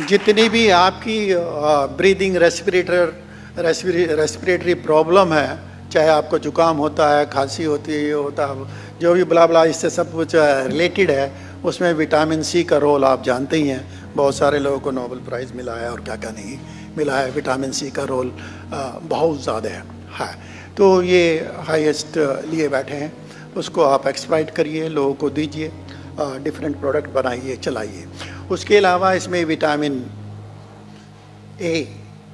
जितनी भी आपकी ब्रीदिंग रेस्पिरेटरी प्रॉब्लम है, चाहे आपको जुकाम होता है, खांसी होती है, ये होता है, जो भी बला बला इससे सब कुछ रिलेटेड है, उसमें विटामिन सी का रोल आप जानते ही हैं। बहुत सारे लोगों को नोबेल प्राइज़ मिला है और क्या क्या नहीं मिला है। विटामिन सी का रोल बहुत ज़्यादा है। तो ये हाईएस्ट लिए बैठे हैं, उसको आप एक्सप्लॉइट करिए, लोगों को दीजिए, डिफरेंट प्रोडक्ट बनाइए, चलाइए। उसके अलावा इसमें विटामिन ए,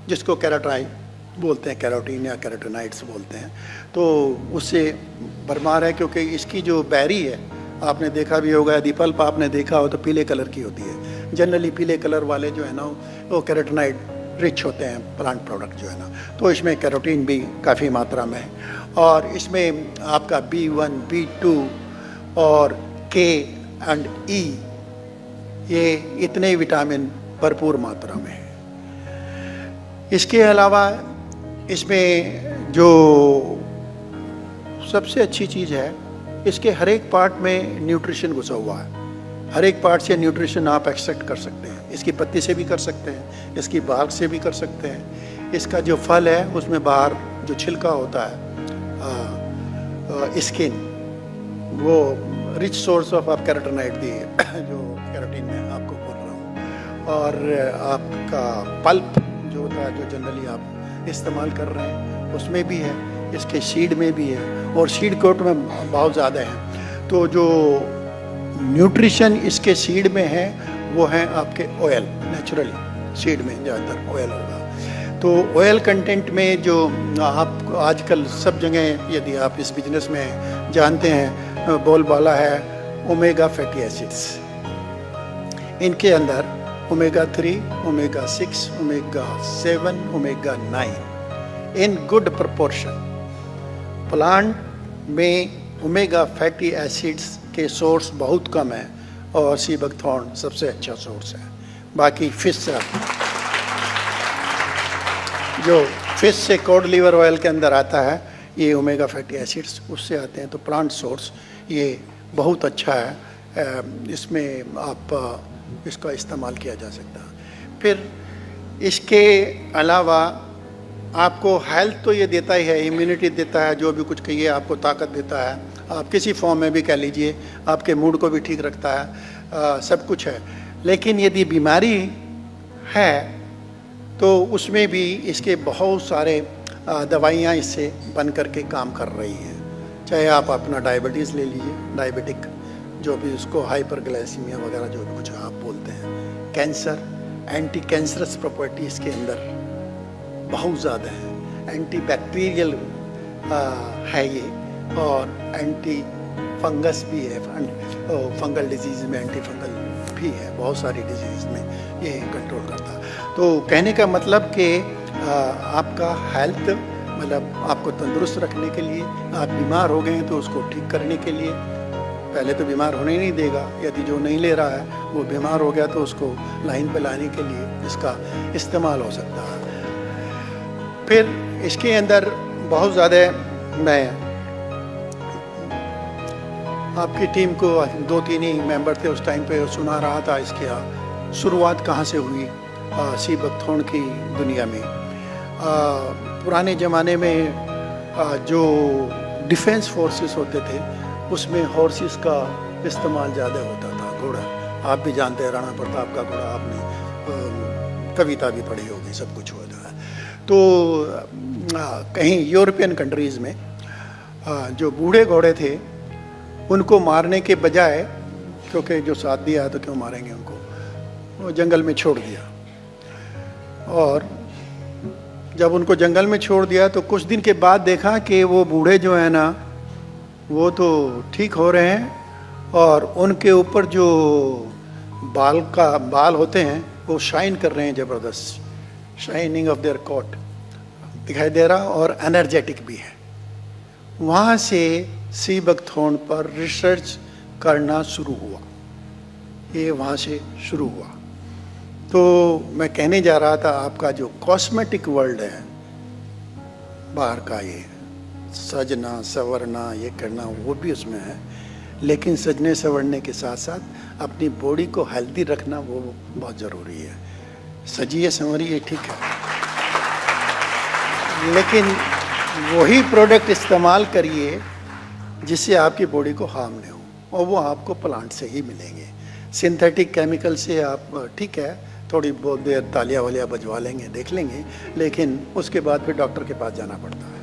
जिसको कैरोटाइन बोलते हैं, कैरोटीन या कैरोटीनाइड्स बोलते हैं, तो उससे भरमार है। क्योंकि इसकी जो बैरी है, आपने देखा भी होगा, यदि पल्प आपने देखा हो तो पीले कलर की होती है। जनरली पीले कलर वाले जो है ना, वो कैरोटीनाइड रिच होते हैं प्लांट प्रोडक्ट जो है ना। तो इसमें कैरोटीन भी काफ़ी मात्रा में है, और इसमें आपका B1, B2 और K एंड E, ये इतने विटामिन भरपूर मात्रा में है। इसके अलावा इसमें जो सबसे अच्छी चीज़ है, इसके हर एक पार्ट में न्यूट्रिशन घुसा हुआ है। हर एक पार्ट से न्यूट्रिशन आप एक्सट्रैक्ट कर सकते हैं। इसकी पत्ती से भी कर सकते हैं, इसकी बाग से भी कर सकते हैं। इसका जो फल है, उसमें बाहर जो छिलका होता है, स्किन, वो रिच सोर्स ऑफ आप कैरोटीनाइड दी जो कैरोटीन में आपको बोल रहा हूँ। और आपका पल्प जो होता है, जो जनरली आप इस्तेमाल कर रहे हैं, उसमें भी है, इसके सीड में भी है, और सीड कोट में बहुत ज़्यादा है। तो जो न्यूट्रिशन इसके सीड में है, वो है आपके ऑयल। नेचुरली सीड में ज़्यादातर ऑयल होगा। तो ऑयल कंटेंट में जो आप आजकल सब जगह, यदि आप इस बिजनेस में जानते हैं, बोलबाला है ओमेगा फैटी एसिड्स। इनके अंदर omega 3, omega 6, omega 7, omega 9 in good proportion. Plant में ओमेगा फैटी एसिड्स के सोर्स बहुत कम है, और सी बकथॉर्न सबसे अच्छा सोर्स है। बाकी फिश से जो फिश से कॉड लिवर ऑयल के अंदर आता है, ये ओमेगा फैटी एसिड्स उससे आते हैं। तो प्लांट सोर्स ये बहुत अच्छा है। इसमें आप इसका इस्तेमाल किया जा सकता है। फिर इसके अलावा आपको हेल्थ तो ये देता ही है, इम्यूनिटी देता है, जो भी कुछ कहिए, आपको ताकत देता है। आप किसी फॉर्म में भी कह लीजिए, आपके मूड को भी ठीक रखता है, सब कुछ है। लेकिन यदि बीमारी है तो उसमें भी इसके बहुत सारे दवाइयाँ इससे बन करके काम कर रही हैं। चाहे आप अपना डायबिटीज़ ले लीजिए, डायबिटिक जो भी उसको हाइपरग्लाइसीमिया वगैरह जो भी कुछ आप बोलते हैं, कैंसर, एंटी कैंसरस प्रॉपर्टी इसके अंदर बहुत ज़्यादा है। एंटी बैक्टीरियल है ये, और एंटी फंगस भी है। फंगल डिजीज़ में एंटी फंगल भी है, बहुत सारी डिजीज़ में ये कंट्रोल करता है। तो कहने का मतलब कि आपका हेल्थ, मतलब आपको तंदुरुस्त रखने के लिए, आप बीमार हो गए हैं तो उसको ठीक करने के लिए, पहले तो बीमार होने ही नहीं देगा। यदि जो नहीं ले रहा है वो बीमार हो गया, तो उसको लाइन पे लाने के लिए इसका इस्तेमाल हो सकता है। फिर इसके अंदर बहुत ज़्यादा, मैं आपकी टीम को 2-3 ही मेंबर थे उस टाइम पे, सुना रहा था इसकी शुरुआत कहाँ से हुई सी बकथॉर्न की दुनिया में। पुराने ज़माने में जो डिफेंस फोर्सेस होते थे, उसमें हॉर्सेस का इस्तेमाल ज़्यादा होता था। घोड़ा आप भी जानते हैं, राणा प्रताप का घोड़ा, आपने कविता भी पढ़ी होगी, सब कुछ होता है। तो कहीं यूरोपियन कंट्रीज़ में जो बूढ़े घोड़े थे, उनको मारने के बजाय, क्योंकि जो साथ दिया है तो क्यों मारेंगे उनको, वो जंगल में छोड़ दिया। और जब उनको जंगल में छोड़ दिया तो कुछ दिन के बाद देखा कि वो बूढ़े जो है ना, वो तो ठीक हो रहे हैं, और उनके ऊपर जो बाल होते हैं वो शाइन कर रहे हैं, ज़बरदस्त शाइनिंग ऑफ देयर कोट दिखाई दे रहा, और एनर्जेटिक भी है। वहाँ से सी बकथॉर्न पर रिसर्च करना शुरू हुआ, ये वहाँ से शुरू हुआ। तो मैं कहने जा रहा था, आपका जो कॉस्मेटिक वर्ल्ड है बाहर का, ये सजना संवरना ये करना वो भी उसमें है, लेकिन सजने संवरने के साथ साथ अपनी बॉडी को हेल्दी रखना वो बहुत ज़रूरी है। सजिए संवरिए ठीक है, लेकिन वही प्रोडक्ट इस्तेमाल करिए जिससे आपकी बॉडी को हार्म नहीं हो, और वो आपको प्लांट से ही मिलेंगे। सिंथेटिक केमिकल से आप ठीक है थोड़ी बहुत देर तालियां वालियां बजवा लेंगे, देख लेंगे, लेकिन उसके बाद फिर डॉक्टर के पास जाना पड़ता है।